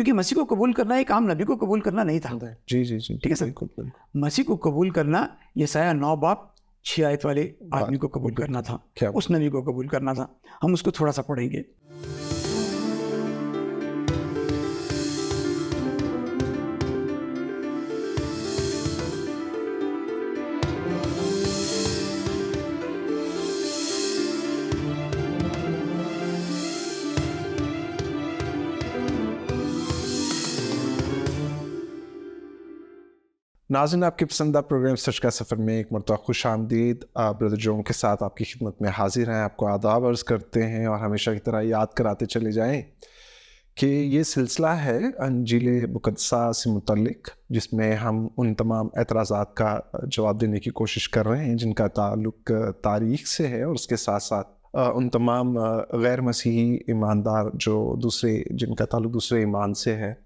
क्योंकि मसीह को कबूल करना एक आम नबी को कबूल करना नहीं था। जी जी जी, ठीक है सर। बिल्कुल। मसीह को कबूल करना यशायाह 9 बाब 6 आयत वाले आदमी को कबूल करना था, उस नबी को कबूल करना था। हम उसको थोड़ा सा पढ़ेंगे। नाज़रीन, आपके पसंदीदा प्रोग्राम सच का सफ़र में एक मरतबा खुश आमदीद। ब्रदर जोन के साथ आपकी खिदमत में हाजिर हैं। आपको आदाब अर्ज़ करते हैं और हमेशा की तरह याद कराते चले जाएं कि ये सिलसिला है अंजील मुक़द्दसा से मुतल्लिक़, जिसमें हम उन तमाम एतराज़ात का जवाब देने की कोशिश कर रहे हैं जिनका ताल्लुक़ तारीख़ से है, और उसके साथ साथ उन तमाम गैर मसीही ईमानदार जिनका ताल्लुक़ दूसरे ईमान से है,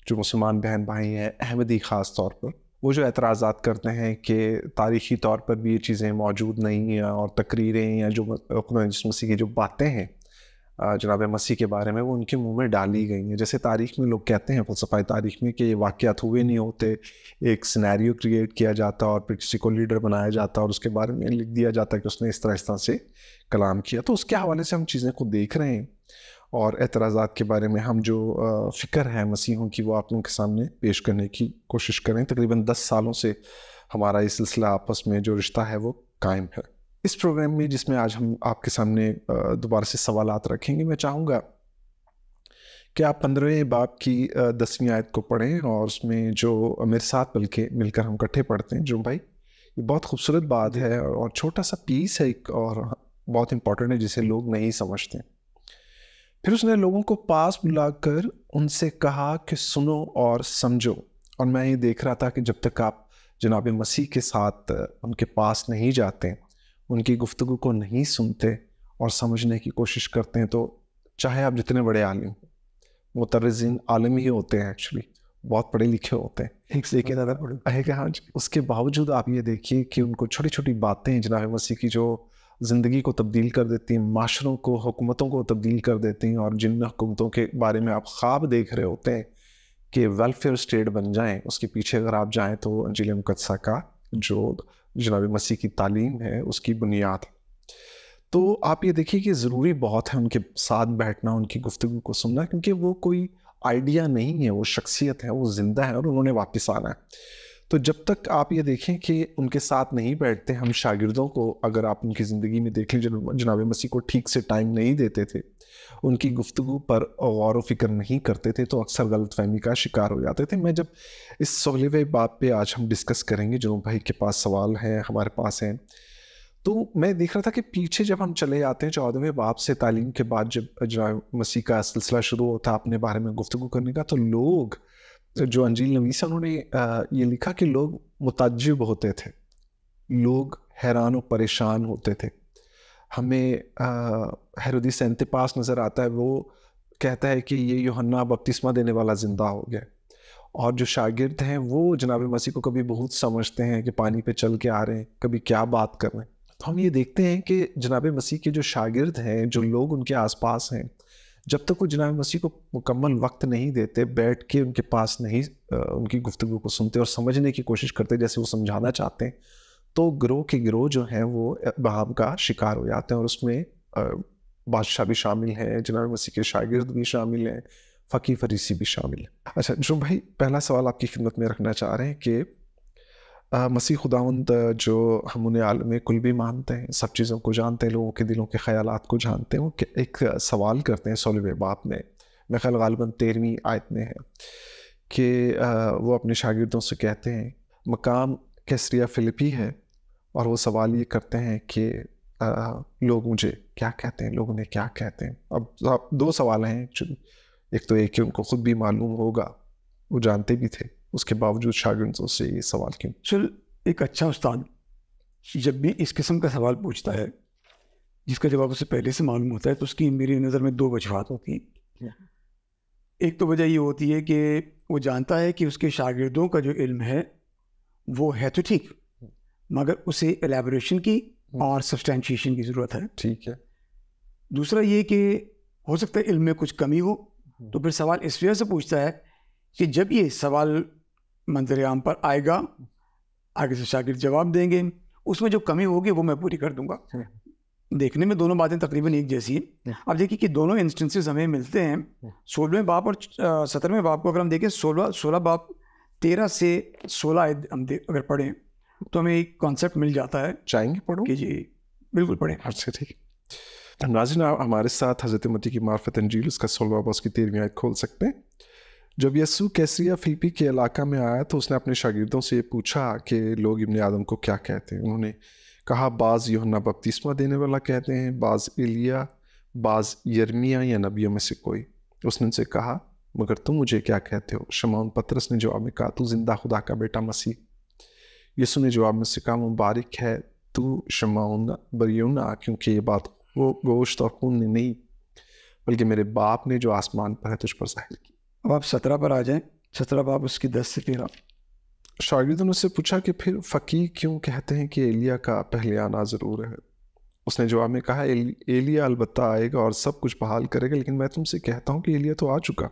जो मुसलमान बहन भाई हैं, अहमदी ख़ास तौर पर, वो जो एतराज़ात करते हैं कि तारीख़ी तौर पर भी ये चीज़ें मौजूद नहीं हैं, और तकरीरें या जो खुदा मसीह की जो बातें हैं जनाब मसीह के बारे में, वो उनके मुंह में डाली गई हैं। जैसे तारीख़ में लोग कहते हैं, फ़लसफ़ाई तारीख़ में, कि ये वाक़यात हुए नहीं होते, एक सिनेरियो क्रिएट किया जाता और फिर किसी को लीडर बनाया जाता और उसके बारे में लिख दिया जाता है कि उसने इस तरह से कलाम किया। तो उसके हवाले से हम चीज़ें को देख रहे हैं, और एतराज़ात के बारे में हम जो फ़िक्र है मसीहों की, वो आप लोगों के सामने पेश करने की कोशिश करें। तकरीबन 10 सालों से हमारा ये सिलसिला आपस में जो रिश्ता है वो कायम है। इस प्रोग्राम में, जिसमें आज हम आपके सामने दोबारा से सवालात रखेंगे, मैं चाहूँगा कि आप 15वें बाब की 10वीं आयत को पढ़ें, और उसमें जो मेरे साथ बल्कि मिलकर हम इकट्ठे पढ़ते हैं। जो भाई, ये बहुत खूबसूरत बात है और छोटा सा पीस है एक, और बहुत इंपॉर्टेंट है, जिसे लोग नहीं समझते। फिर उसने लोगों को पास बुलाकर उनसे कहा कि सुनो और समझो। और मैं ये देख रहा था कि जब तक आप जनाब मसीह के साथ उनके पास नहीं जाते, उनकी गुफ्तगू को नहीं सुनते और समझने की कोशिश करते हैं, तो चाहे आप जितने बड़े आलिम, मुतर्रिज़ीन आलिम ही होते हैं, एक्चुअली बहुत पढ़े लिखे होते हैं, लेकिन अगर हाँ, उसके बावजूद आप ये देखिए कि उनको छोटी छोटी बातें जनाब मसीह की जो ज़िंदगी को तब्दील कर देती हैं, माशरों को, हुकूमतों को तब्दील कर देती हैं, और जिन हुकूमतों के बारे में आप ख्वाब देख रहे होते हैं कि वेलफेयर स्टेट बन जाएं, उसके पीछे अगर आप जाएं तो अंजील मुक़द्दसा का जो जनाब मसीह की तालीम है, उसकी बुनियाद। तो आप ये देखिए कि ज़रूरी बहुत है उनके साथ बैठना, उनकी गुफ्तगू को सुनना, क्योंकि वो कोई आइडिया नहीं है, वो शख्सियत है, वो ज़िंदा है और उन्होंने वापस आना है। तो जब तक आप ये देखें कि उनके साथ नहीं बैठते, हम शागिर्दों को, अगर आप उनकी ज़िंदगी में देख लीजिए, जनाब मसीह को ठीक से टाइम नहीं देते थे, उनकी गुफ्तगू पर गौर व फिक्र नहीं करते थे, तो अक्सर गलतफहमी का शिकार हो जाते थे। मैं जब इस 16वें बाब पे आज हम डिस्कस करेंगे, जो भाई के पास सवाल हैं, हमारे पास हैं, तो मैं देख रहा था कि पीछे जब हम चले आते हैं 14वें बाब से, तालीम के बाद जब जनाब मसीह का सिलसिला शुरू होता है अपने बारे में गुफ्तगू करने का, तो लोग जो अंजील नवीस है, उन्होंने ये लिखा कि लोग मुताज्जिब होते थे, लोग हैरान और परेशान होते थे। हमें हेरोदिस एंतिपास नज़र आता है, वो कहता है कि ये यूहन्ना बपतिस्मा देने वाला ज़िंदा हो गया। और जो शागिर्द हैं, वो जनाब मसीह को कभी बहुत समझते हैं कि पानी पे चल के आ रहे हैं, कभी क्या बात कर रहे हैं। तो हम ये देखते हैं कि जनाब मसीह के जो शागिर्द हैं, जो लोग उनके आसपास हैं, जब तक वो जनाब मसीह को मुकम्मल वक्त नहीं देते, बैठ के उनके पास नहीं उनकी गुफ्तगू को सुनते और समझने की कोशिश करते जैसे वो समझाना चाहते हैं, तो गिरोह के गिरोह जो हैं वो बहाम का शिकार हो जाते हैं, और उसमें बादशाह भी शामिल हैं, जनाब मसीह के शागिर्द भी शामिल हैं, फ़कीह फरीसी भी शामिल हैं। अच्छा जो भाई, पहला सवाल आपकी खिदमत में रखना चाह रहे हैं कि मसीह खुदावंद, जो हम उन्हें आलम कुल भी मानते हैं, सब चीज़ों को जानते हैं, लोगों के दिलों के ख़यालात को जानते हैं, वो एक सवाल करते हैं 16वें बाब में, मैं ख्याल गालिबन 13वीं आयत में है, कि वो अपने शागिर्दों से कहते हैं, मकाम कैसरिया फ़िलिपी है, और वो सवाल ये करते हैं कि लोग मुझे क्या कहते हैं, लोग उन्हें क्या कहते हैं। अब दो सवाल हैं, एक तो एक कि उनको ख़ुद भी मालूम होगा, वो जानते भी थे, उसके बावजूद शागिर्दों से ये सवाल क्यों? चल, एक अच्छा उस्ताद जब भी इस किस्म का सवाल पूछता है जिसका जवाब उसे पहले से मालूम होता है, तो उसकी मेरी नज़र में दो वजूहात होती हैं। एक तो वजह ये होती है कि वो जानता है कि उसके शागिर्दों का जो इल्म है वो है तो ठीक, मगर उसे एलेबोरेशन की और सब्सटेंशिएशन की ज़रूरत है। ठीक है। दूसरा ये कि हो सकता है इल्म में कुछ कमी हो, तो फिर सवाल इस वजह से पूछता है कि जब ये सवाल मंजर आम पर आएगा, आगे से शागिर्द जवाब देंगे, उसमें जो कमी होगी वो मैं पूरी कर दूंगा। देखने में दोनों बातें तकरीबन एक जैसी हैं। अब देखिए कि दोनों इंस्टेंसेस हमें मिलते हैं 16वें बाब और 17वें बाब को अगर हम देखें, 16 बाब 13 से 16 हम अगर पढ़ें तो हमें एक कॉन्सेप्ट मिल जाता है। चाहेंगे पढ़ो कि जी बिल्कुल पढ़ें। अच्छा ठीक है। नाज़रीन, आप हमारे साथ हज़रत मत्ती की मार्फत इंजील उसका 16वां बाब उसकी 13वीं आयत खोल सकते हैं। जब यीशु कैसरिया फिलिप्पी के इलाका में आया तो उसने अपने शागिर्दों से पूछा कि लोग इब्ने आदम को क्या कहते हैं। उन्होंने कहा, बाज़ यूहन्ना बपतिस्मा देने वाला कहते हैं, बाज़ एलिया, बाज़ यर्मिया या नबियों में से कोई। उसने उनसे कहा, मगर तुम मुझे क्या कहते हो? शमौन पतरस ने जवाब में कहा, तू जिंदा खुदा का बेटा मसीह। यीशु ने जवाब में से कहा, मुबारक है तू शमौन बरयोना, क्योंकि ये बात वो गोश्त और खून ने नहीं बल्कि मेरे बाप ने जो आसमान पर है तुझ पर जाहिर की। अब आप 17 पर आ जाएं। 17 बाब उसकी 10 से 13। शागिर्दों ने उससे पूछा कि फिर फ़कीह क्यों कहते हैं कि एलिया का पहले आना ज़रूर है? उसने जवाब में कहा, एलिया अलबत्ता आएगा और सब कुछ बहाल करेगा, लेकिन मैं तुमसे कहता हूँ कि एलिया तो आ चुका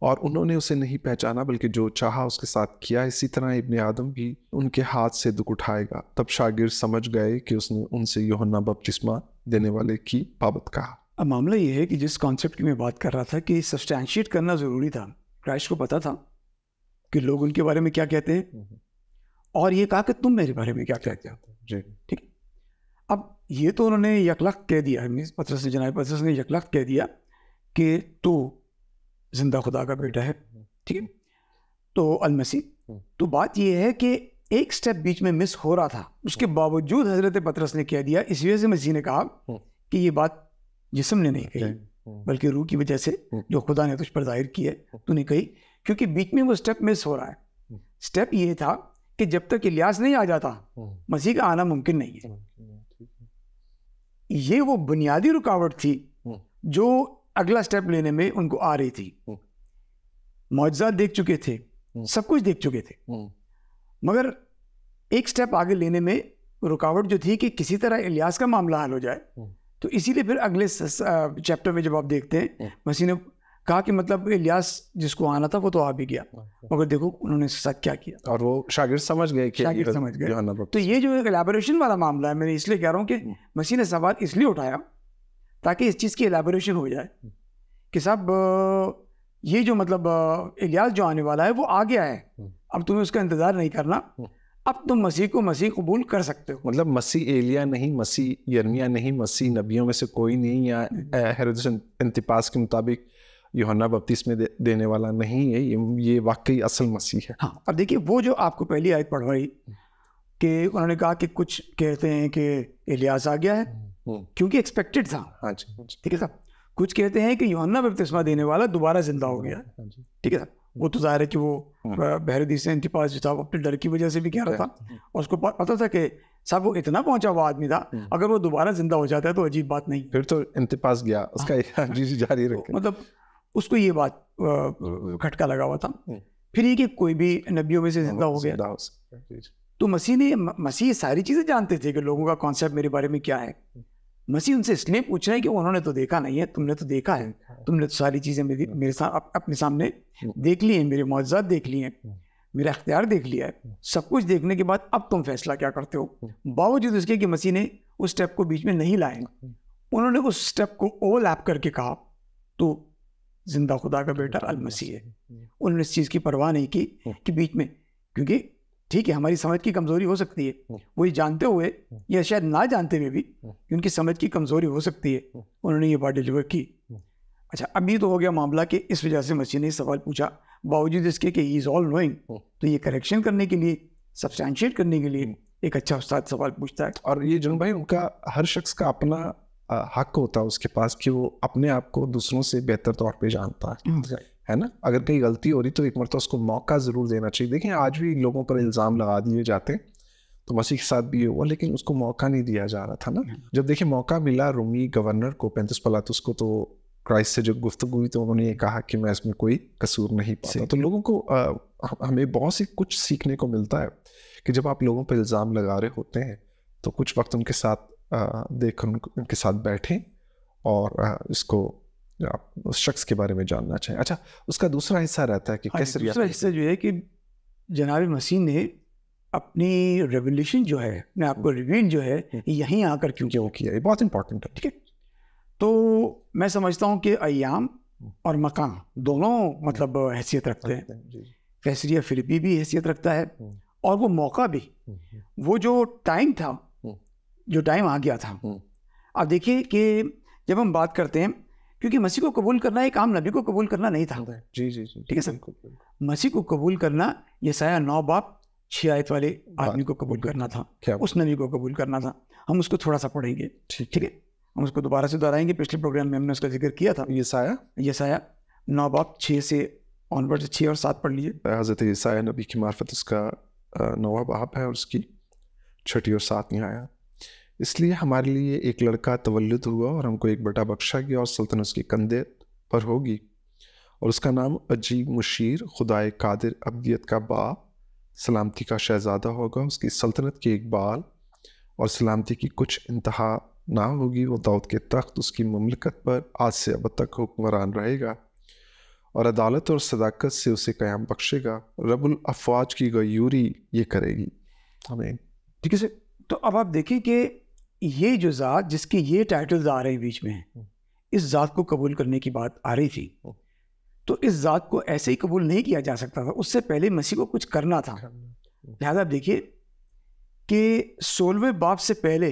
और उन्होंने उसे नहीं पहचाना, बल्कि जो चाहा उसके साथ किया। इसी तरह इब्ने आदम भी उनके हाथ से दुख उठाएगा। तब शागिर्द समझ गए कि उसने उनसे यूहन्ना बपतिस्मा देने वाले की बाबत कहा। अब मामला ये है कि जिस कॉन्सेप्ट की मैं बात कर रहा था कि सब्सटैंशिएट करना ज़रूरी था। क्राइस्ट को पता था कि लोग उनके बारे में क्या कहते हैं, और ये कहा कि तुम मेरे बारे में क्या कहते हो। जी ठीक। अब ये तो उन्होंने यकलख्त कह दिया, पतरस ने, जनाब पतरस ने यकलख्त कह दिया कि तू जिंदा खुदा का बेटा है। ठीक है, तो अलमसीह। तो बात यह है कि एक स्टेप बीच में मिस हो रहा था, उसके बावजूद हजरत पतरस ने कह दिया। इस वजह से मसीह ने कहा कि ये बात जिस्म ने नहीं कही, बल्कि रूह की वजह से जो खुदा ने तुझ पर जाहिर की है तूने कही, क्योंकि बीच में वो स्टेप मिस हो रहा है। स्टेप ये था कि जब तक इलियास नहीं आ जाता मसीह का आना मुमकिन नहीं है। ये वो बुनियादी रुकावट थी जो अगला स्टेप लेने में उनको आ रही थी। मौजज़ात देख चुके थे, सब कुछ देख चुके थे, मगर एक स्टेप आगे लेने में रुकावट जो थी कि किसी तरह इलियास का मामला हल हो जाए। तो इसीलिए फिर अगले चैप्टर में जब आप देखते हैं, मसीह ने कहा कि मतलब इलियास जिसको आना था वो तो आ भी गया, मगर देखो उन्होंने इसके साथ क्या किया। और वो शागिर्द समझ गए कि शागिर्द समझ गए। तो ये जो एलैबोरेशन वाला मामला है, मैं इसलिए कह रहा हूँ कि मसीह ने सवाल इसलिए उठाया ताकि इस चीज़ की एलैबोरेशन हो जाए कि साहब ये जो मतलब इलियास जो आने वाला है वो आ गया है, अब तुम्हें उसका इंतज़ार नहीं करना, अब तुम मसीह को मसीह कबूल कर सकते हो। मतलब मसीह एलिया नहीं, मसीह यर्मिया नहीं, मसीह नबियों में से कोई नहीं, या हेरोदेस अंतिपास के मुताबिक यूहन्ना बपतिस्मा देने वाला नहीं है। ये वाकई असल मसीह है। हाँ, अब देखिए वो जो आपको पहली आयत पढ़वाई कि उन्होंने कहा कि कुछ कहते हैं कि इलियास आ गया है, क्योंकि एक्सपेक्टेड था। हाँ जी, ठीक है साहब। कुछ कहते हैं कि यूहन्ना बपतिस्मा देने वाला दोबारा जिंदा हो गया। ठीक है साहब। वो तो जाहिर है कि वो हेरोदेस अंतिपास जो था वो अपने डर की वजह से भी कह रहा था, और उसको पता था कि साहब वो इतना पहुंचा हुआ आदमी था, अगर वो दोबारा जिंदा हो जाता है तो अजीब बात नहीं। फिर तो अंतिपास गया, उसका जी जारी रखे, मतलब उसको ये बात खटका लगा हुआ था। फिर ये कि कोई भी नबियों में से जिंदा हो गया। तो मसीह सारी चीज़ें जानते थे कि लोगों का कॉन्सेप्ट मेरे बारे में क्या है। मसीह उनसे इसलिए पूछ रहे हैं कि उन्होंने तो देखा नहीं है, तुमने तो देखा है, तुमने तो सारी चीज़ें मेरे साथ अपने सामने देख ली हैं, मेरे मौजज़ात देख लिए हैं, मेरा इख्तियार देख लिया है। सब कुछ देखने के बाद अब तुम फैसला क्या करते हो। बावजूद इसके कि मसीह ने उस स्टेप को बीच में नहीं लाए, उन्होंने उस स्टेप को ओवरलैप करके कहा तो जिंदा खुदा का बेटा अल मसीह है। उन्होंने इस चीज़ की परवाह नहीं की कि बीच में, क्योंकि ठीक है हमारी समझ की कमज़ोरी हो सकती है, वही जानते हुए या शायद ना जानते हुए भी उनकी समझ की कमज़ोरी हो सकती है, उन्होंने ये बात डिलीवर की। अच्छा, अब ये तो हो गया मामला कि इस वजह से मसीह ने सवाल पूछा, बावजूद इसके कि ही इज़ ऑल नोइंग। तो ये करेक्शन करने के लिए, सब्सटैंशिएट करने के लिए एक अच्छा उस्ताद सवाल पूछता है। और ये जुन भाई, उनका हर शख्स का अपना हक होता है उसके पास कि वो अपने आप को दूसरों से बेहतर तौर पे जानता है ना। अगर कहीं गलती हो रही तो एक मरतबा उसको मौका ज़रूर देना चाहिए। देखें आज भी लोगों पर इल्ज़ाम लगा दिए जाते हैं, तो मसीह के साथ भी हुआ, लेकिन उसको मौका नहीं दिया जा रहा था ना। जब देखिए मौका मिला रोमी गवर्नर को, पेंतुस पिलातुस को, तो क्राइस्ट से जो गुफ्तगू हुई तो उन्होंने ये कहा कि मैं इसमें कोई कसूर नहीं पाता। तो लोगों को हमें बहुत सी कुछ सीखने को मिलता है कि जब आप लोगों पर इल्ज़ाम लगा रहे होते हैं तो कुछ वक्त उनके साथ देखकर उनके साथ बैठें और इसको आप उस शख्स के बारे में जानना चाहें। अच्छा, उसका दूसरा हिस्सा रहता है कि कैसे दूसरा हिस्सा जो है कि जनाब मसीह ने अपनी रेवोल्यूशन जो है, अपने आपको रिवील जो है यहीं आकर क्यों किया, ये बहुत इंपॉर्टेंट है। ठीक है, तो मैं समझता हूँ कि अय्याम और मकान दोनों मतलब हैसियत रखते हैं। कैसरिया फिलिपी भी हैसियत रखता है और वो मौका भी, वो जो टाइम था, जो टाइम आ गया था। अब देखिए कि जब हम बात करते हैं, क्योंकि मसीह को कबूल करना एक आम नबी को कबूल करना नहीं था। जी जी जी, ठीक है सर। मसीह को कबूल करना यशायाह 9 बाब 6 आयत वाले आदमी को कबूल करना था, उस नबी को कबूल करना था। हम उसको थोड़ा सा पढ़ेंगे, ठीक है, हम उसको दोबारा से दोहराएंगे। पिछले प्रोग्राम में हमने उसका जिक्र किया था। यशायाह 9 बाब 6 से ऑनवर्ड 6 और 7 पढ़ लीजिए। हज़रत यशायाह नबी की मार्फत उसका 9वां बाब है और उसकी 6 और 7 आया। इसलिए हमारे लिए एक लड़का तवल्लुद हुआ और हमको एक बेटा बख्शा गया और सल्तनत उसके कंधे पर होगी और उसका नाम अजीब मुशीर, खुदाए कादिर, अब्दियत का बाप, सलामती का शहजादा होगा। उसकी सल्तनत के एक बाल और सलामती की कुछ इंतहा ना होगी। वो दाऊद के तख्त, उसकी ममलकत पर आज से अब तक हुक्मरान रहेगा और अदालत और सदाकत से उसे क़याम बख्शेगा। रब्बुल अफ़वाज की गयूरी ये करेगी। आमीन। ठीक है सर। तो अब आप देखिए कि ये जो ज़ात जिसके ये टाइटल्स आ रहे हैं बीच में, इस ज़ात को कबूल करने की बात आ रही थी, तो इस ज़ात को ऐसे ही कबूल नहीं किया जा सकता था। उससे पहले मसीह को कुछ करना था। लिहाजा आप देखिए कि 16वें बाब से पहले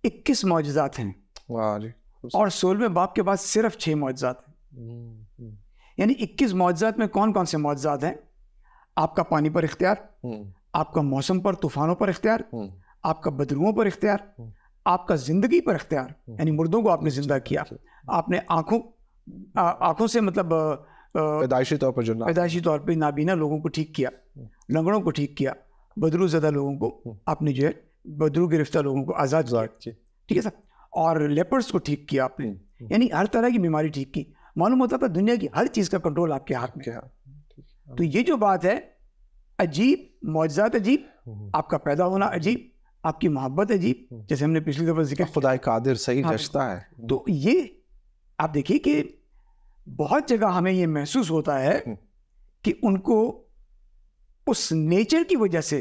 21 मौजज़ात हैं और 16वें बाब के बाद सिर्फ 6 मौजज़ात हैं। यानी 21 मौजज़ात में कौन कौन से मौजज़ात हैं? आपका पानी पर इख्तियार, आपका मौसम पर, तूफानों पर इख्तियार, आपका बदरुओं पर इख्तियार, आपका जिंदगी पर इख्तियार, यानी मुर्दों को आपने जिंदा किया, आपने आंखों से मतलब पैदाइशी तौर पर नाबीना लोगों को ठीक किया, लंगड़ों को ठीक किया, बदरू ज़दा लोगों को आपने जो है, बदरू गिरफ्तार लोगों को आज़ाद किया। ठीक है सर। और लेपर्स को ठीक किया आपने, यानी हर तरह की बीमारी ठीक की। मालूम होता था दुनिया की हर चीज़ का कंट्रोल आपके हाथ में है। तो ये जो बात है, अजीब मौजज़ात अजीब, आपका पैदा होना अजीब, आपकी मोहब्बत अजीब, जैसे हमने पिछली दफ़ा जिक्र, खुदाए कादिर सही जचता है। तो ये आप देखिए कि बहुत जगह हमें ये महसूस होता है कि उनको उस नेचर की वजह से,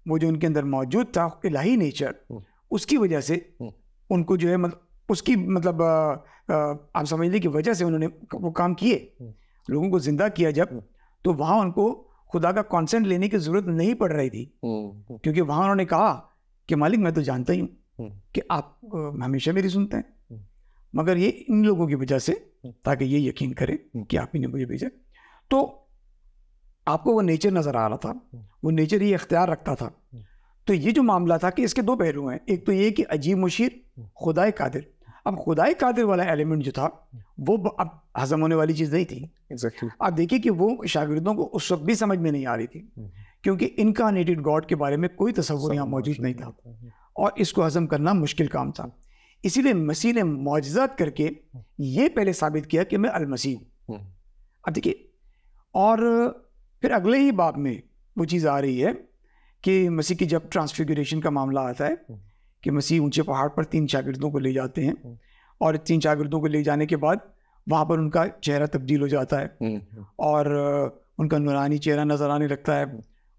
वो जो उनके अंदर मौजूद था इलाही नेचर, उसकी वजह से उनको जो है मतलब उसकी मतलब आप समझ लीजिए की वजह से उन्होंने वो काम किए, लोगों को जिंदा किया जब, तो वहाँ उनको खुदा का कॉन्सेंट लेने की ज़रूरत नहीं पड़ रही थी, क्योंकि वहाँ उन्होंने कहा कि मालिक मैं तो जानता ही हूँ कि आप हमेशा मेरी सुनते हैं, मगर ये इन लोगों की वजह से, ताकि ये यकीन करें कि आप ही ने मुझे भेजा। तो आपको वो नेचर नज़र आ रहा था, वो नेचर ही इख्तियार रखता था। तो ये जो मामला था कि इसके दो पहलू हैं, एक तो ये कि अजीब मुशीर, खुदाए कादिर। अब खुदाए कादिर वाला एलिमेंट जो था वो अब हजम होने वाली चीज़ नहीं थी। आप देखिए कि वो शागिर्दों को उस वक्त भी समझ में नहीं आ रही थी, क्योंकि इनकार्नेटेड गॉड के बारे में कोई तसव्वुर यहाँ मौजूद नहीं था और इसको हजम करना मुश्किल काम था। इसीलिए मसीह ने मौजज़ात करके ये पहले साबित किया कि मैं अल-मसीह हूँ। अब देखिए, और फिर अगले ही बाब में वो चीज़ आ रही है कि मसीह की जब ट्रांसफिगरेशन का मामला आता है कि मसीह ऊंचे पहाड़ पर 3 शागिर्दों को ले जाते हैं और 3 शागिर्दों को ले जाने के बाद वहाँ पर उनका चेहरा तब्दील हो जाता है और उनका नूरानी चेहरा नज़र आने लगता है।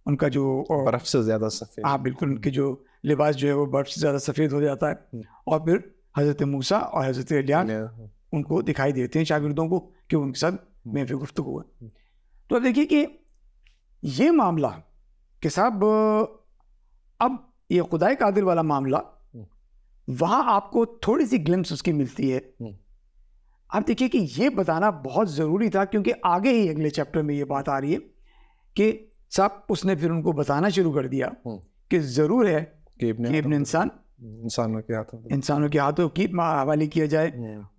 उनका जो बर्फ़ से ज़्यादा सफ़ेद, हाँ बिल्कुल, उनके जो लिबास जो है वो बर्फ़ से ज़्यादा सफ़ेद हो जाता है। और फिर हज़रत मूसा और हज़रत एलिया उनको दिखाई देते हैं शागिर्दों को कि उनके साथ महफ़िल गुफ्तगू हुआ। तो अब देखिए कि ये मामला कि साहब अब ये खुदाए कादिर वाला मामला, वहाँ आपको थोड़ी सी ग्लिम्स उसकी मिलती है। आप देखिए कि ये बताना बहुत ज़रूरी था, क्योंकि आगे ही अगले चैप्टर में ये बात आ रही है कि साहब उसने फिर उनको बताना शुरू कर दिया कि ज़रूर है कि इब्न इंसान इंसानों के हाथों की हवाले किया जाए,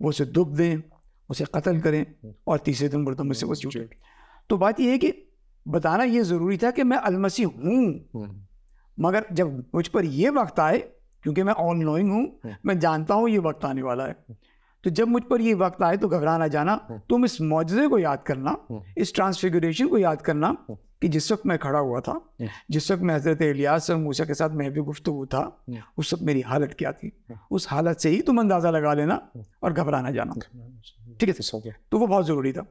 वो उसे दुख दें, उसे कत्ल करें और तीसरे दिन मुर्दों में से वो उठे। तो बात यह है कि बताना ये ज़रूरी था कि मैं अल-मसीह हूँ, मगर जब मुझ पर ये वक्त आए, क्योंकि मैं ऑल नोइंग हूँ, मैं जानता हूँ ये वक्त आने वाला है, तो जब मुझ पर ये वक्त आए तो घबरा ना जाना, तुम इस मौजज़े को याद करना, इस ट्रांसफिगरेशन को याद करना कि जिस वक्त मैं खड़ा हुआ था, जिस वक्त मैं हज़रत इलियास और मूसा के साथ मैं भी गुफ्तगू था, उस वक्त मेरी हालत क्या थी, उस हालत से ही तुम अंदाज़ा लगा लेना और घबराना जाना। ठीक है, तो वो बहुत ज़रूरी था।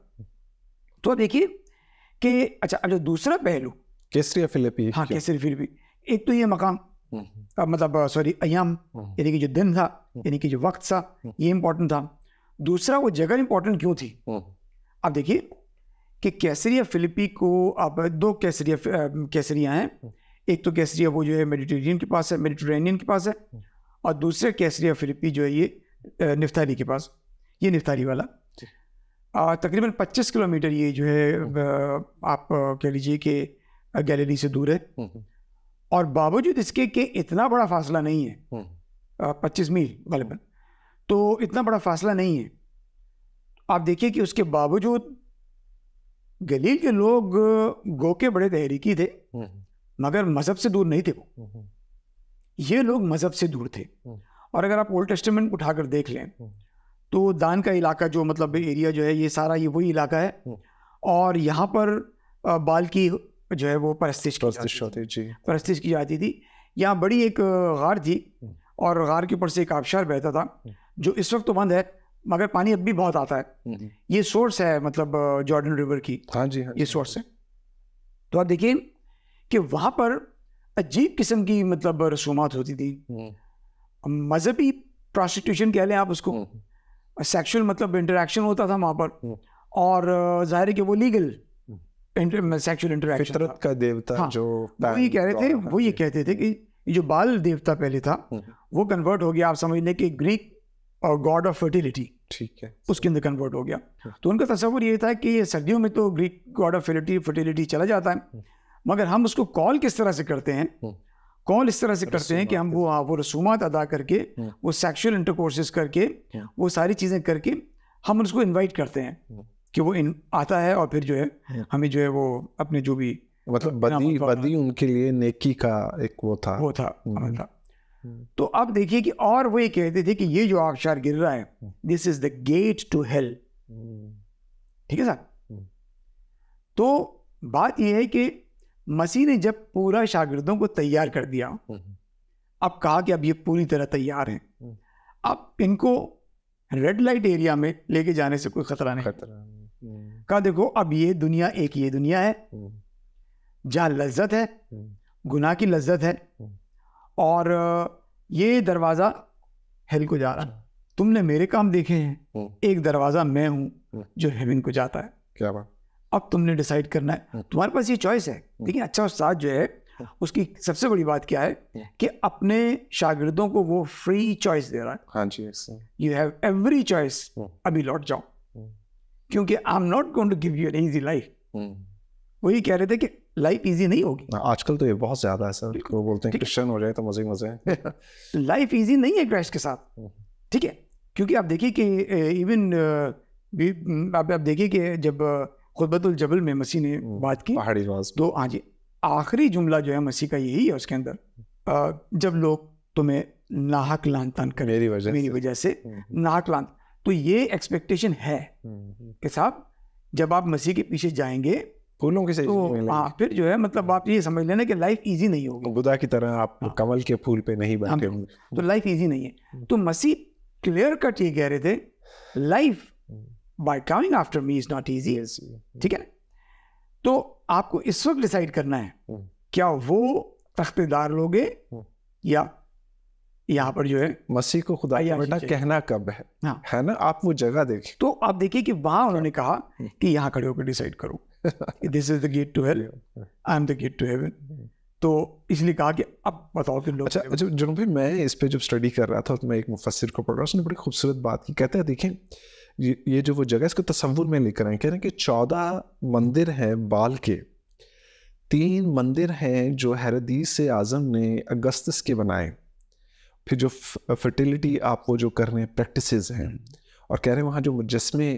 तो देखिए कि अच्छा, जो दूसरा पहलू कैसरिया फिलिपी, हाँ कैसरिया फिलिपी, एक तो ये मकाम मतलब सॉरी अय्याम, यानी कि जो दिन था, यानी कि जो वक्त था, ये इम्पोर्टेंट था। दूसरा वो जगह इम्पोर्टेंट क्यों थी? आप देखिए कि कैसरिया फिलिपी को अब दो कैसरिया हैं। एक तो कैसरिया वो जो है मेडिटेरेनियन के पास है, और दूसरे कैसरिया फिलिपी जो है ये निफ्ताली के पास, ये निफ्ताली वाला तकरीबन 25 किलोमीटर ये जो है आप कह लीजिए कि गैलीली से दूर है, और बावजूद इसके कि इतना बड़ा फासला नहीं है, 25 मील गलबन, तो इतना बड़ा फासला नहीं है। आप देखिए कि उसके बावजूद गलील के लोग गो के बड़े तहरीकी थे, मगर मज़हब से दूर नहीं थे वो। ये लोग मज़हब से दूर थे। और अगर आप ओल्ड टेस्टामेंट उठाकर देख लें तो दान का इलाका जो मतलब एरिया जो है ये सारा ये वही इलाका है, और यहाँ पर बाल की जो है वो परस्तिश की जाती थी। यहाँ बड़ी एक गार थी, और गार के ऊपर से एक आबशार बहता था, जो इस वक्त तो बंद है, मगर पानी अब भी बहुत आता है। ये सोर्स है मतलब जॉर्डन रिवर की, हाँ जी, ये सोर्स है। तो आप देखिए कि वहाँ पर अजीब किस्म की मतलब रसूमात होती थी, मजहबी प्रोस्टिट्यूशन कह लें आप उसको, सेक्सुअल मतलब इंटरेक्शन होता था वहाँ पर, और जाहिर है कि वो लीगल सेक्सुअल इंटरेक्शन, फितरत का देवता। हाँ, जो वो ये कह रहे थे, वो ये कहते थे कि जो बाल देवता पहले था वो कन्वर्ट हो गया, आप समझ लें कि ग्रीक और गॉड ऑफ फर्टिलिटी, ठीक है, उसके अंदर कन्वर्ट हो गया। तो उनका तस्वुर ये था कि सर्दियों में तो ग्रीक गॉड ऑफ फर्टिलिटी चला जाता है, मगर हम उसको कॉल किस तरह से करते हैं, कॉल इस तरह से करते हैं कि हम वो रसूमात अदा करके, वो सेक्सुअल इंटरकोर्सेस करके, वो सारी चीज़ें करके हम उसको इनवाइट करते हैं कि वो आता है, और फिर जो है हमें जो है वो अपने जो भी मतलब बदी उनके लिए नेकी का एक वो था। तो अब देखिए कि और वो ये कहते थे कि ये जो आबशार गिर रहा है, this is the gate to hell. ठीक है सर। तो बात यह है कि मसीह ने जब पूरा शागिर्दों को तैयार कर दिया, अब कहा कि अब ये पूरी तरह तैयार हैं, अब इनको रेड लाइट एरिया में लेके जाने से कोई खतरा नहीं। कहा देखो अब ये दुनिया है जहाँ लज्जत है, गुनाह की लज्जत है, और ये दरवाज़ा हेल को जा रहा है। तुमने मेरे काम देखे हैं, एक दरवाज़ा मैं हूँ जो हेवन को जाता है। क्या बात। अब तुमने डिसाइड करना है, तुम्हारे पास ये चॉइस है। लेकिन अच्छा उस्ताद जो है उसकी सबसे बड़ी बात क्या है कि अपने शागिर्दों को वो फ्री चॉइस दे रहा है। हाँ जी, यू हैव एवरी चॉइस, अभी लौट जाओ, क्योंकि I am not going to give you an easy life. वही कह रहे थे कि लाइफ इजी नहीं होगी। आजकल तो ये बहुत ज्यादा है सर, को बोलते हैं क्रिश्चियन हो जाए तो मजे मजे। लाइफ इजी नहीं है क्राइस्ट के साथ, ठीक है। क्योंकि आप देखिए कि इवन आप देखिए कि जब खुतबतुल जबल में मसीह ने बात की, पहाड़ी आवाज़, तो हाँ जी, आखिरी जुमला जो है मसीह का यही है उसके अंदर, जब लोग तुम्हें नाहक लान तान करें मेरी वजह से नाहक लान, तो ये एक्सपेक्टेशन है कि साहब जब आप मसीह के पीछे जाएंगे फूलों के तो हाँ, फिर जो है मतलब आप ये समझ लेना कि लाइफ इजी नहीं होगी। बुद्धा की तरह आप कमल के फूल पे नहीं बैठे होंगे, तो लाइफ इजी नहीं है। तो मसीह क्लियर कट ये कह रहे थे, life by coming after me is not easy. ठीक है, तो आपको इस वक्त डिसाइड करना है क्या वो तख्तेदार लोगे या यहाँ पर जो है मसीह को खुदा का बेटा कहना कब है। हाँ। है ना, आप वो जगह देखें। तो आप देखिए कि वहां उन्होंने कहा कि यहाँ खड़े होकर डिसाइड करो, this is the gate to hell, I am the gate to heaven. तो इसलिए कहा कि अब बताओ कि लोग। अच्छा जुनून भाई, मैं इस पे जब स्टडी कर रहा था तो मैं एक मुफस्सिर को पढ़ रहा, उसने बड़ी खूबसूरत बात की। कहते हैं देखें ये जो वो जगह इसको तसव्वुर में लेकर आए, कह रहे हैं कि 14 मंदिर हैं बाल के, 3 मंदिर हैं जो हेरोदेस आज़म ने अगस्तस के बनाए, फिर जो फर्टिलिटी आप वो जो कर रहे हैं प्रैक्टिसेस हैं, और कह रहे हैं वहाँ जो मुजस्मे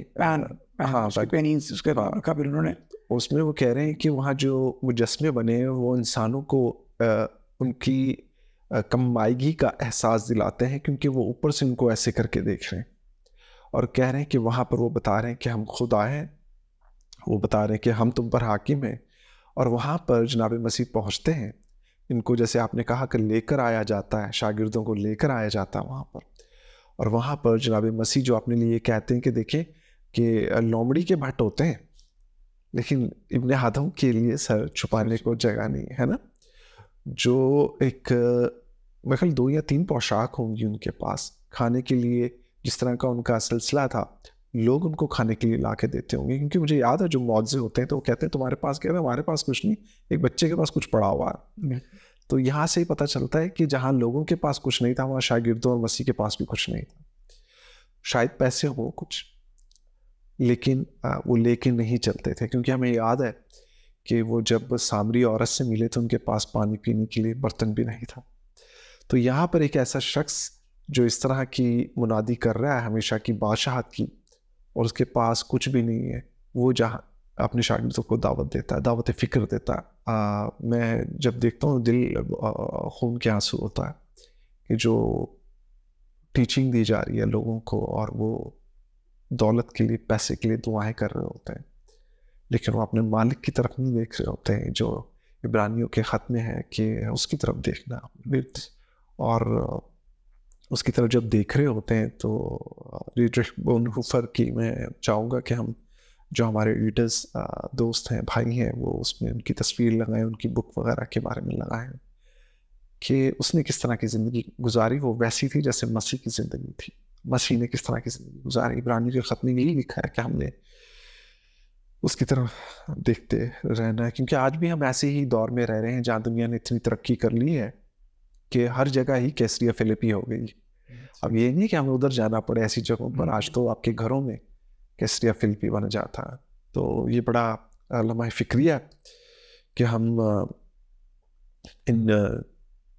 उन्होंने उसमें वो कह रहे हैं कि वहाँ जो मुजस्मे बने हैं वो इंसानों को उनकी कमाईगी का एहसास दिलाते हैं, क्योंकि वो ऊपर से उनको ऐसे करके देख रहे हैं, और कह रहे हैं कि वहाँ पर वो बता रहे हैं कि हम खुदा हैं, वो बता रहे हैं कि हम तुम पर हाकिम हैं, और वहाँ पर जनाब मसीह पहुँचते हैं। इनको जैसे आपने कहा कि लेकर आया जाता है, शागिर्दों को लेकर आया जाता है वहाँ पर। और वहाँ पर जनाब मसीह जो अपने लिए कहते हैं कि देखें कि लोमड़ी के भट्ट होते हैं लेकिन इब्ने आदम के लिए सर छुपाने को जगह नहीं है ना। जो एक मेरे ख्याल 2 या 3 पोशाक होंगी उनके पास खाने के लिए, जिस तरह का उनका सिलसिला था, लोग उनको खाने के लिए ला के देते होंगे। क्योंकि मुझे याद है जो मौजे होते हैं तो वो कहते हैं तुम्हारे पास क्या है, हमारे पास कुछ नहीं, एक बच्चे के पास कुछ पड़ा हुआ है। तो यहाँ से ही पता चलता है कि जहाँ लोगों के पास कुछ नहीं था वहाँ शागिर्दों और मसीह के पास भी कुछ नहीं था। शायद पैसे हो कुछ, लेकिन वो लेके नहीं चलते थे। क्योंकि हमें याद है कि वो जब सामरी औरत से मिले तो उनके पास पानी पीने के लिए बर्तन भी नहीं था। तो यहाँ पर एक ऐसा शख्स जो इस तरह की मुनादी कर रहा है हमेशा की बादशाहत की, और उसके पास कुछ भी नहीं है, वो जहाँ अपने शागिर्दों को दावत देता है, दावत फ़िक्र देता है। मैं जब देखता हूँ दिल खून के आंसू होता है कि जो टीचिंग दी जा रही है लोगों को, और वो दौलत के लिए, पैसे के लिए दुआएं कर रहे होते हैं, लेकिन वो अपने मालिक की तरफ नहीं देख रहे होते हैं, जो इब्रानियों के ख़त में है कि उसकी तरफ देखना। और उसकी तरफ जब देख रहे होते हैं तो रिट्रिक बोनहोफर की मैं चाहूँगा कि हम जो हमारे रीडर्स दोस्त हैं, भाई हैं, वो उसमें उनकी तस्वीर लगाएं, उनकी बुक वगैरह के बारे में लगाएं कि उसने किस तरह की ज़िंदगी गुजारी। वो वैसी थी जैसे मसीह की ज़िंदगी थी। मसीह ने किस तरह की ज़िंदगी गुजारी, इब्रानियों के ख़त में यही लिखा है कि हमने उसकी तरफ देखते रहना है। क्योंकि आज भी हम ऐसे ही दौर में रह रहे हैं जहाँ दुनिया ने इतनी तरक्की कर ली है कि हर जगह ही कैसरिया फिलिपी हो गई। अब ये नहीं कि हमें उधर जाना पड़े ऐसी जगहों पर, आज तो आपके घरों में कैसरिया फिलिपी बन जाता है। तो ये बड़ा लम्हा फ़िक्रिया कि हम इन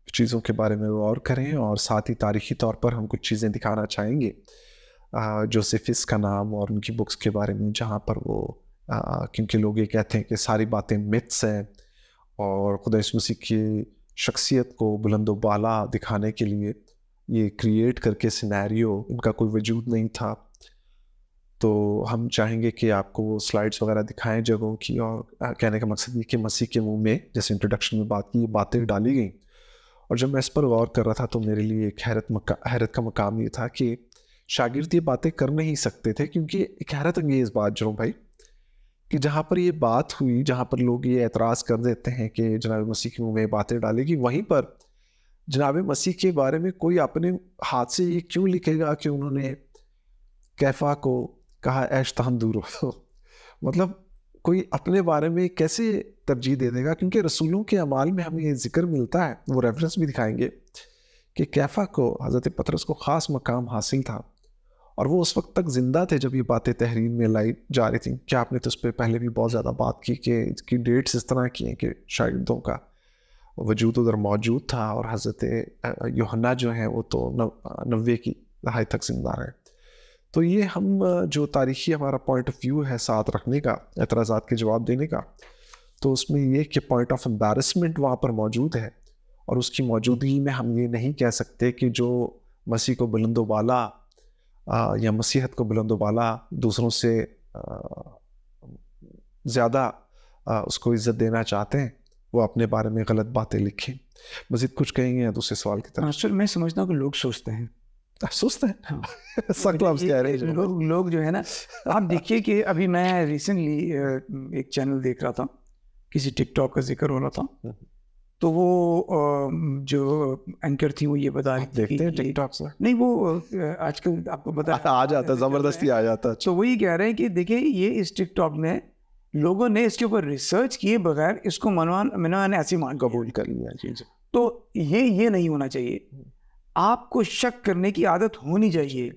चीज़ों के बारे में गौर करें, और साथ ही तारीख़ी तौर पर हम कुछ चीज़ें दिखाना चाहेंगे जोसेफिस का नाम और उनकी बुक्स के बारे में, जहाँ पर वो क्योंकि लोग ये कहते हैं कि सारी बातें मिथ्स हैं, और खुदा यीशु मसीह की शख्सियत को बुलंदो बाला दिखाने के लिए ये क्रिएट करके सिनेरियो, इनका कोई वजूद नहीं था। तो हम चाहेंगे कि आपको वो स्लाइड्स वगैरह दिखाएं जगहों की, और कहने का मकसद ये कि मसीह के मुंह में, जैसे इंट्रोडक्शन में बात की, ये बातें डाली गई। और जब मैं इस पर गौर कर रहा था तो मेरे लिए एक हैरत का मकाम ये था कि शागिर्द ये बातें कर नहीं सकते थे, क्योंकि एक हैरत अंगेज़ बात जो भाई कि जहाँ पर ये बात हुई, जहाँ पर लोग ये एतराज़ कर देते हैं कि जनाब मसीह के मुंह में बातें डालेगी, वहीं पर जनाब मसीह के बारे में कोई अपने हाथ से ये क्यों लिखेगा कि उन्होंने कैफा को कहा ऐश तहम दूर हो। मतलब कोई अपने बारे में कैसे तरजीह दे देगा? क्योंकि रसूलों के अमाल में हमें ये जिक्र मिलता है, वो रेफरेंस भी दिखाएंगे कि कैफा को, हज़रत पतरस को ख़ास मकाम हासिल था, और वो उस वक्त तक ज़िंदा थे जब ये बातें तहरीर में लाई जा रही थी। क्या आपने तो उस पर पहले भी बहुत ज़्यादा बात की कि इसकी डेट्स इस तरह की हैं कि शागिर्दों का वजूद उधर मौजूद था, और हज़रत यूहन्ना जो हैं वो तो 90 की दहाई तक ज़िंदा रहे। तो ये हम जो तारीख़ी हमारा पॉइंट ऑफ व्यू है साथ रखने का, एतराज़ात के जवाब देने का, तो उसमें ये कि पॉइंट ऑफ एम्बैरसमेंट वहाँ पर मौजूद है, और उसकी मौजूदगी में हम ये नहीं कह सकते कि जो मसीह को बुलंदो बाला या मसीहत को बुलंदो बाला दूसरों से ज़्यादा उसको इज़्ज़त देना चाहते हैं, वो अपने बारे में गलत बातें लिखें। मज़ीद कुछ कहेंगे या दूसरे सवाल की तरफ? मास्टर, मैं समझता हूँ कि लोग सोचते हैं, सुस्त है। हाँ। कह रहे हैं लोग जो है ना, आप देखिए कि अभी मैं रिसेंटली एक चैनल देख रहा था, किसी टिकटॉक का जिक्र हो रहा था, तो वो जो एंकर थी वो ये बता रही थी, देखते हैं टिकटॉक से? नहीं, वो आजकल आपको बता आ जाता, ज़बरदस्ती आ जाता। तो वही कह रहे हैं कि देखिए ये इस टिकटॉक में लोगों ने इसके ऊपर रिसर्च किए बगैर इसको मनवाने ऐसी मान कबूल कर लिया। जी। तो ये नहीं होना चाहिए। आपको शक करने की आदत होनी चाहिए।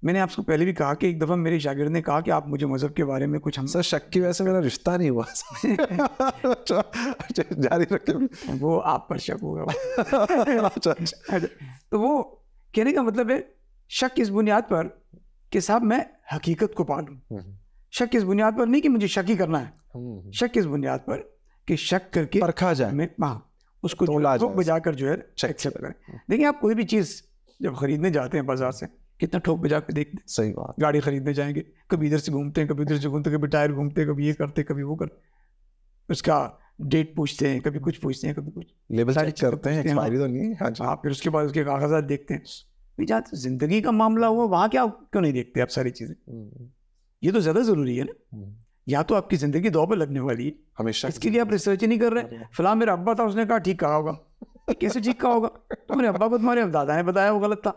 मैंने आपको पहले भी कहा कि एक दफ़ा मेरे शागिर्द ने कहा कि आप मुझे मज़हब के बारे में कुछ, हम सर शक की वजह से मेरा रिश्ता नहीं हुआ। जारी रखें, वो आप पर शक होगा। तो वो कहने का मतलब है शक इस बुनियाद पर कि साहब मैं हकीकत को पालूं। शक इस बुनियाद पर नहीं कि मुझे शक ही करना है, शक इस बुनियाद पर कि शक करके परखा जाए, उसको ठोक बजा कर जो है एक्सेप्ट करें। देखिए आप कोई भी चीज़ जब खरीदने जाते हैं बाजार से, कितना ठोक बजा के देखते हैं। सही बात। गाड़ी खरीदने जाएंगे, कभी इधर से घूमते हैं, कभी उधर से घूमते, कभी टायर घूमते, कभी ये करते, कभी वो करते। उसका डेट पूछते हैं, कभी कुछ पूछते हैं, कभी कुछ लेबल सारी चेक चीज़ें करते हैं, पूछते हैं। एक्सपायरी तो नहीं है। हाँ जी। हाँ, फिर उसके बाद उसके कागजात देखते हैं। भाई जहाँ तो जिंदगी का मामला हुआ वहाँ क्या क्यों नहीं देखते आप सारी चीज़ें? ये तो ज़्यादा ज़रूरी है ना। या तो आपकी ज़िंदगी दांव पे लगने वाली है, हमेशा इसके लिए आप रिसर्च ही नहीं कर रहे। फलां मेरा अब्बा था, उसने कहा ठीक कहा होगा। कैसे ठीक कहा होगा? तुम्हारे अब्बा को तुम्हारे दादा ने बताया वो गलत था,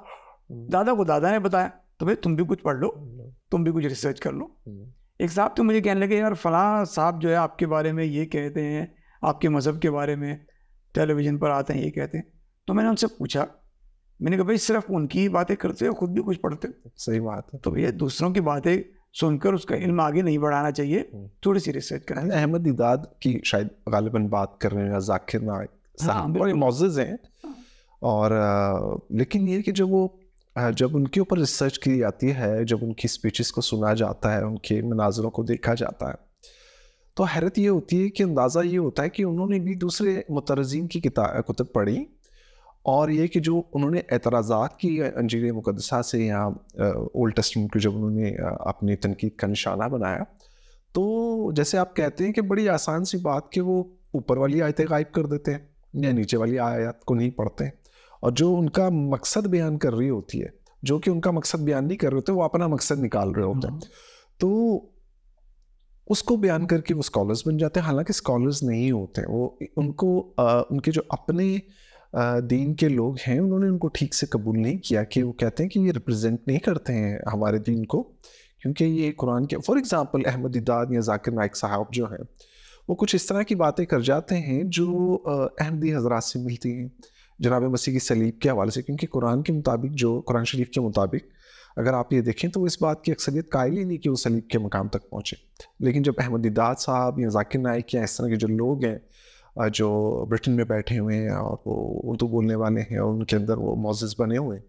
दादा को दादा ने बताया, तो भाई तुम भी कुछ पढ़ लो, तुम भी कुछ रिसर्च कर लो। एक साहब तो मुझे कहने लगे यार फलां साहब जो है आपके बारे में ये कहते हैं, आपके मज़हब के बारे में टेलीविज़न पर आते हैं ये कहते हैं। तो मैंने उनसे पूछा, मैंने कहा भाई सिर्फ उनकी बातें करते हो, खुद भी कुछ पढ़ते हो? सही बात है। तो भैया दूसरों की बातें सुनकर उसका इल्म आगे नहीं बढ़ाना चाहिए, थोड़ी सी रिसर्च करना। अहमद दीदाद की शायद गालिबन बात कर रहे हैं, या जाकिर नाइक साहब, बड़े मोअज़्ज़िज़ हैं। और लेकिन ये कि जब उनके ऊपर रिसर्च की जाती है, जब उनकी स्पीचेस को सुना जाता है, उनके मनाज़रों को देखा जाता है, तो हैरत ये होती है कि अंदाज़ा ये होता है कि उन्होंने भी दूसरे मुतरज़ीन की कुतुब पढ़ी, और ये कि जो उन्होंने एतराज़ात की अंजीर मुक़द्दसा से या ओल्ड टेस्टमेंट को जब उन्होंने अपनी तनकीद का निशाना बनाया, तो जैसे आप कहते हैं कि बड़ी आसान सी बात कि वो ऊपर वाली आयतें गायब कर देते हैं या नीचे वाली आयत को नहीं पढ़ते हैं, और जो उनका मकसद बयान कर रही होती है, जो कि उनका मकसद बयान नहीं कर रहे होते, वो अपना मकसद निकाल रहे होते हैं, तो उसको बयान करके वो स्कॉलर्स बन जाते हैं। हालांकि स्कॉलर्स नहीं होते, वो उनको उनके जो अपने दीन के लोग हैं उन्होंने उनको ठीक से कबूल नहीं किया, कि वो कहते हैं कि ये रिप्रेजेंट नहीं करते हैं हमारे दीन को, क्योंकि ये कुरान के फॉर एग्ज़ाम्पल अहमद दीदाद या जाकिर नाइक साहब जो हैं वो कुछ इस तरह की बातें कर जाते हैं जो अहमदी हजरात से मिलती हैं जनाब मसीह की सलीब के हवाले से, क्योंकि कुरान के मुताबिक, जो कुरान शरीफ के मुताबिक अगर आप ये देखें तो इस बात की अक्सरियत कायल ही नहीं कि वो सलीब के मकाम तक पहुँचे। लेकिन जब अहमद दीदाद साहब या जाकिर नाइक या इस तरह के जो लोग हैं जो ब्रिटेन में बैठे हुए हैं और वो उर्दू बोलने वाले हैं और उनके अंदर वो मोअज़्ज़िज़ बने हुए हैं,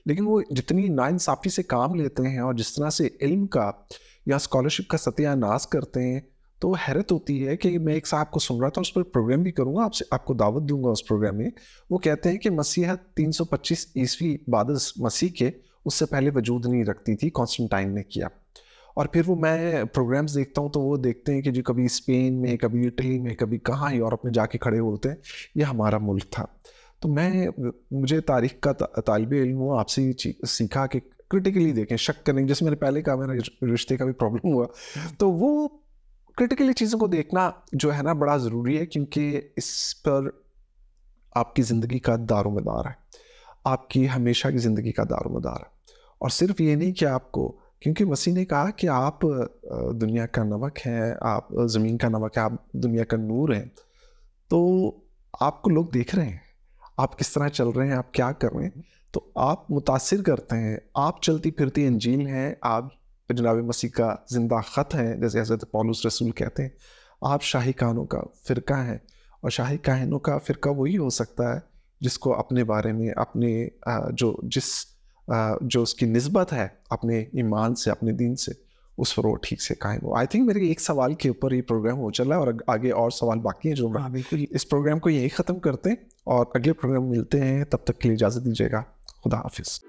लेकिन वो जितनी नाइंसाफ़ी से काम लेते हैं और जिस तरह से इल्म का या स्कॉलरशिप का सत्यानाश करते हैं, तो हैरत होती है कि मैं एक साहब को सुन रहा था, उस पर प्रोग्राम भी करूँगा, आपको दावत दूंगा उस प्रोग्राम में। वो कहते हैं कि मसीहत 325 ईस्वी बाद मसीह के उससे पहले वजूद नहीं रखती थी, कॉन्स्टेंटाइन ने किया। और फिर वो मैं प्रोग्राम्स देखता हूँ तो वो देखते हैं कि जी कभी स्पेन में, कभी इटली में, कभी कहाँ यूरोप में जाके खड़े होते हैं, ये हमारा मुल्क था। तो मुझे तारीख़ का तालिबे इल्म हुआ, आपसे सीखा कि क्रिटिकली देखें, शक करें। जैसे मैंने पहले कहा मेरा रिश्ते का भी प्रॉब्लम हुआ, तो वो क्रिटिकली चीज़ों को देखना जो है ना बड़ा ज़रूरी है, क्योंकि इस पर आपकी ज़िंदगी का दारोमदार है, आपकी हमेशा की ज़िंदगी का दारोमदार है। और सिर्फ ये नहीं कि आपको, क्योंकि मसीह ने कहा कि आप दुनिया का नमक हैं, आप ज़मीन का नमक है, आप दुनिया का नूर हैं, तो आपको लोग देख रहे हैं, आप किस तरह चल रहे हैं, आप क्या कर रहे हैं, तो आप मुतासिर करते हैं। आप चलती फिरती इंजील हैं, आप जनाब मसीह का जिंदा ख़त हैं, जैसे हज़रत पौलुस रसूल कहते हैं। आप शाही कानों का फ़िरका हैं, और शाही कानों का फ़िरका वही हो सकता है जिसको अपने बारे में, अपने जो उसकी निस्बत है अपने ईमान से, अपने दीन से, उस पर वो ठीक से कायम हो। आई थिंक मेरे एक सवाल के ऊपर ये प्रोग्राम हो चला है और आगे और सवाल बाकी हैं जो बिल्कुल। इस प्रोग्राम को यही ख़त्म करते हैं और अगले प्रोग्राम मिलते हैं। तब तक के लिए इजाज़त दीजिएगा। खुदा हाफिज़।